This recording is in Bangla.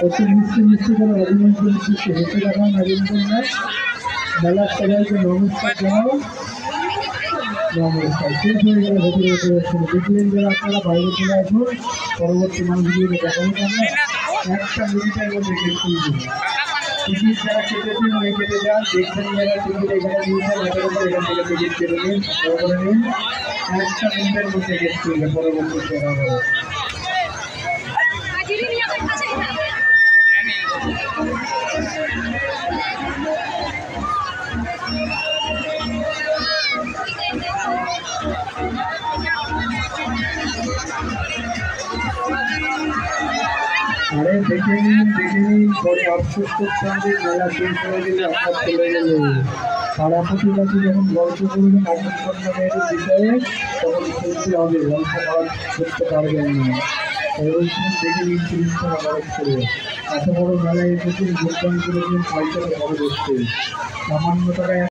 একটু মিষ্টি মিষ্টি করে অভিনন্দন সৃষ্টি হেঁটে দেখান রবীন্দ্রনাথ। মেলার সবাইকে নমস্কার জানাও। নমস্কার। শেষ হয়ে গেলে ভেতরে যেতে যাচ্ছেন। দেখলেন যারা আপনারা বাইরে চলে আসুন, পরবর্তী মানুষগুলো দেখাবো আমরা 1 মিনিটের মধ্যে শেষ করে দেবো। টিকিট যারা কেটেছেন ওই কেটে যান, দেখবেন যারা টিকিট এখানে নিয়েছেন এখান থেকে টিকিট কেটে নিন, করে নিন। 1 মিনিটের মধ্যে শেষ করবে পরবর্তী সেরা হবে। আরে দেখে নিন পরে আফসোস করতে হবে। মেলা শেষ হয়ে গেলে আপনার চলে গেলে পাড়া প্রতিবাসী যখন গল্প করবেন অপছন্দ মেয়েদের বিষয়ে তখন শুনতে হবে, গল্প করতে পারবেন না। ওই সময় দেখে নিন জিনিসটা আবার করে এত বড় মেলায় এসেছেন, যোগদান করেছেন, পয়সাটা বড় দেখতে সামান্য টাকায়